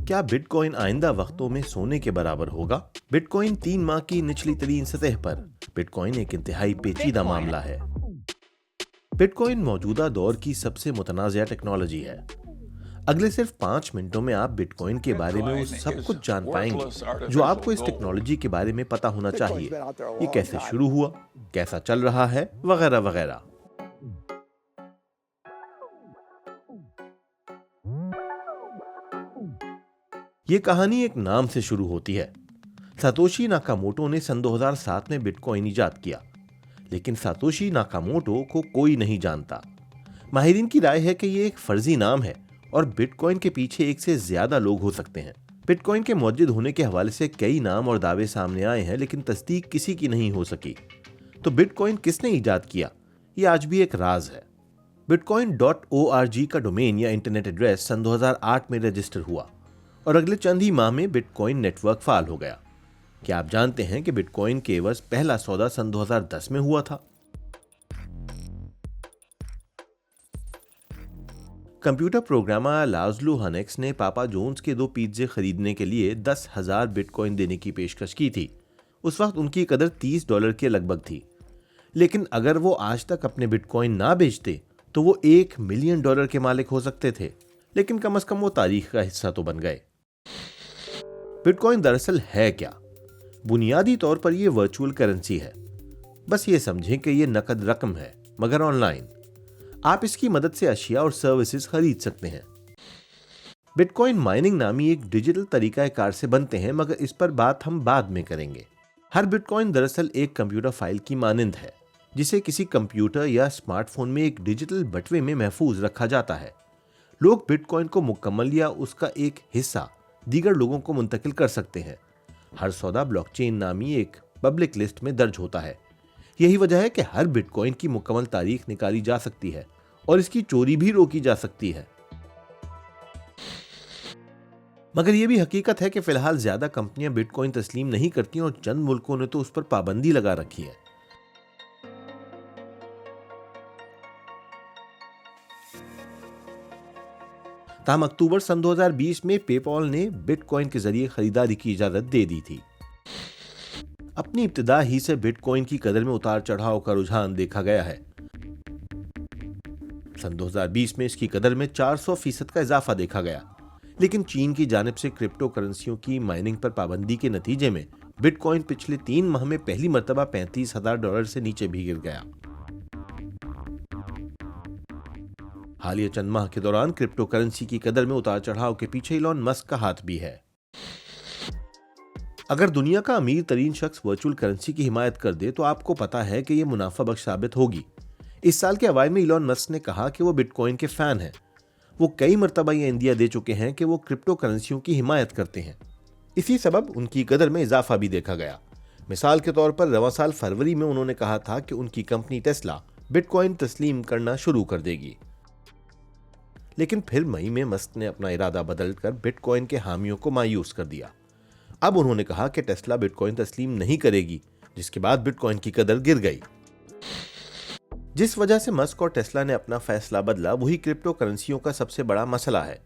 क्या बिटकॉइन आइंदा वक्तों में सोने के बराबर होगा? बिटकॉइन 3 माह की निचली तरीन सतह पर। बिटकॉइन एक इंतहाई पेचीदा मामला है। बिटकॉइन मौजूदा दौर की सबसे मुतनाज़िया टेक्नोलॉजी है। अगले सिर्फ 5 मिनटों में आप बिटकॉइन के बारे में वो सब कुछ जान पाएंगे जो आपको इस टेक्नोलॉजी के बारे में पता होना चाहिए। ये कैसे शुरू हुआ, कैसा चल रहा है, वगैरह वगैरह। ये कहानी एक नाम से शुरू होती है। सातोशी नाकामोटो ने सन 2007 में बिटकॉइन इजाद किया, लेकिन सातोशी नाकामोटो को कोई नहीं जानता। माहिरीन की राय है कि ये एक फर्जी नाम है और बिटकॉइन के पीछे एक से ज्यादा लोग हो सकते हैं। बिटकॉइन के मौजूद होने के हवाले से कई नाम और दावे सामने आए हैं, लेकिन तस्दीक किसी की नहीं हो सकी। तो बिटकॉइन किसने इजाद किया, ये आज भी एक राज है। bitcoin.org का डोमेन या इंटरनेट एड्रेस सन 2008 में रजिस्टर हुआ और अगले चंद ही माह में बिटकॉइन नेटवर्क फाल हो गया। क्या आप जानते हैं कि बिटकॉइन के एवज पहला सौदा सन 2010 में हुआ था? कंप्यूटर प्रोग्रामर लाज़लो हनेक्स ने पापा जोन्स के 2 पिज्जे खरीदने के लिए 10,000 बिटकॉइन देने की पेशकश की थी। उस वक्त उनकी कदर $30 के लगभग थी। लेकिन अगर वो आज तक अपने बिटकॉइन ना बेचते तो वो $1 मिलियन के मालिक हो सकते थे। लेकिन कम से कम वो तारीख का हिस्सा तो बन गए। बिटकॉइन दरअसल है क्या? बुनियादी तौर पर यह वर्चुअल करेंसी है। बस ये समझें कि यह नकद रकम है, मगर ऑनलाइन। आप इसकी मदद से अशिया और सर्विसेज खरीद सकते हैं। बिटकॉइन माइनिंग नामी एक डिजिटल तरीकाकार से बनते हैं, मगर इस पर बात हम बाद में करेंगे। हर बिटकॉइन दरअसल एक कंप्यूटर फाइल की मानिंद है, जिसे किसी कंप्यूटर या स्मार्टफोन में एक डिजिटल बटवे में महफूज रखा जाता है। लोग बिटकॉइन को मुकम्मल या उसका एक हिस्सा दीगर लोगों को मुंतकिल कर सकते हैं। हर सौदा ब्लॉकचेन नामी एक पब्लिक लिस्ट में दर्ज होता है। यही वजह है कि हर बिटकॉइन की मुकम्मल तारीख निकाली जा सकती है और इसकी चोरी भी रोकी जा सकती है। मगर यह भी हकीकत है कि फिलहाल ज्यादा कंपनियां बिटकॉइन तस्लीम नहीं करती और चंद मुल्कों ने तो उस पर पाबंदी लगा रखी है। ताहम अक्टूबर सन 2020 में पेपॉल ने बिटकॉइन के जरिए खरीदारी की इजाजत दे दी थी। अपनी इब्तिदा ही से बिटकॉइन की कदर में उतार चढ़ाव का रुझान देखा गया है। सन 2020 में इसकी कदर में 400% का इजाफा देखा गया, लेकिन चीन की जानिब से क्रिप्टो करेंसियों की माइनिंग पर पाबंदी के नतीजे में बिटकॉइन पिछले 3 माह में पहली मर्तबा $35,000 से नीचे भी गिर गया। हालिया चंद माह के दौरान क्रिप्टो करेंसी की कदर में उतार चढ़ाव के पीछे इलॉन मस्क का हाथ भी है। अगर दुनिया का अमीर तरीन शख्स वर्चुअल करेंसी की हिमायत कर दे तो आपको पता है कि यह मुनाफा बख्श साबित होगी। इस साल के अवाइल में इलॉन मस्क ने कहा कि वो बिटकॉइन के फैन हैं। वो कई मरतबा यह इंदिया दे चुके हैं कि वो क्रिप्टो करेंसियों की हिमायत करते हैं। इसी सबब उनकी कदर में इजाफा भी देखा गया। मिसाल के तौर पर रवां साल फरवरी में उन्होंने कहा था कि उनकी कंपनी टेस्ला बिटकॉइन तस्लीम करना शुरू कर देगी। लेकिन फिर मई में मस्क ने अपना इरादा बदलकर बिटकॉइन के हामियों को मायूस कर दिया। अब उन्होंने कहा कि टेस्ला बिटकॉइन तस्लीम नहीं करेगी, जिसके बाद बिटकॉइन की कदर गिर गई। जिस वजह से मस्क और टेस्ला ने अपना फैसला बदला, वही क्रिप्टो करेंसियों का सबसे बड़ा मसला है।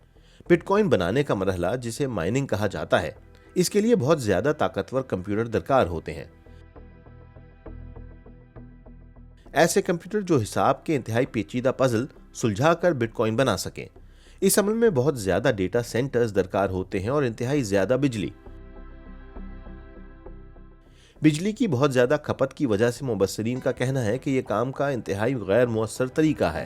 बिटकॉइन बनाने का मरहला, जिसे माइनिंग कहा जाता है, इसके लिए बहुत ज्यादा ताकतवर कंप्यूटर दरकार होते हैं। ऐसे कंप्यूटर जो हिसाब के इंतहाई पेचीदा पजल सुलझा कर बिटकॉइन बना सकें। इस अमल में बहुत ज्यादा डेटा सेंटर्स दरकार होते हैं और इंतहाई ज्यादा बिजली की बहुत ज्यादा खपत की वजह से मुबस्सिरीन का कहना है कि यह काम का इंतहाई गैर मुअस्सर तरीका है।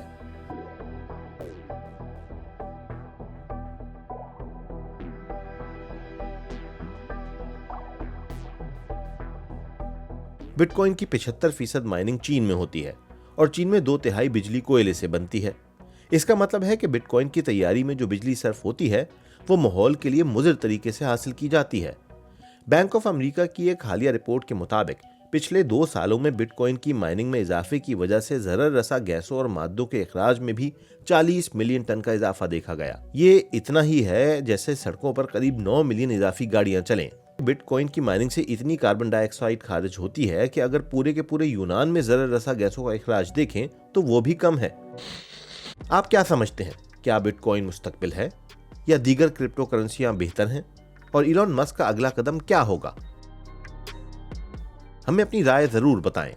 बिटकॉइन की 75% माइनिंग चीन में होती है और चीन में 2/3 बिजली कोयले से बनती है। इसका मतलब है कि बिटकॉइन की तैयारी में जो बिजली सर्फ होती है वो माहौल के लिए मुज़िर तरीके से हासिल की जाती है। बैंक ऑफ अमेरिका की एक हालिया रिपोर्ट के मुताबिक पिछले 2 सालों में बिटकॉइन की माइनिंग में इजाफे की वजह से ज़रर रसा गैसों और मादों के इखराज में भी 40 मिलियन टन का इजाफा देखा गया। ये इतना ही है जैसे सड़कों पर करीब 9 मिलियन इजाफी गाड़ियां चलें। बिटकॉइन की माइनिंग से इतनी कार्बन डाइऑक्साइड खारिज होती है कि अगर पूरे के पूरे यूनान में ज़रर रसा गैसों का इखराज देखें तो वो भी कम है। आप क्या समझते हैं, क्या बिटकॉइन मुस्तकबिल है या दीगर क्रिप्टो करेंसियां बेहतर हैं, और इलॉन मस्क का अगला कदम क्या होगा? हमें अपनी राय जरूर बताएं।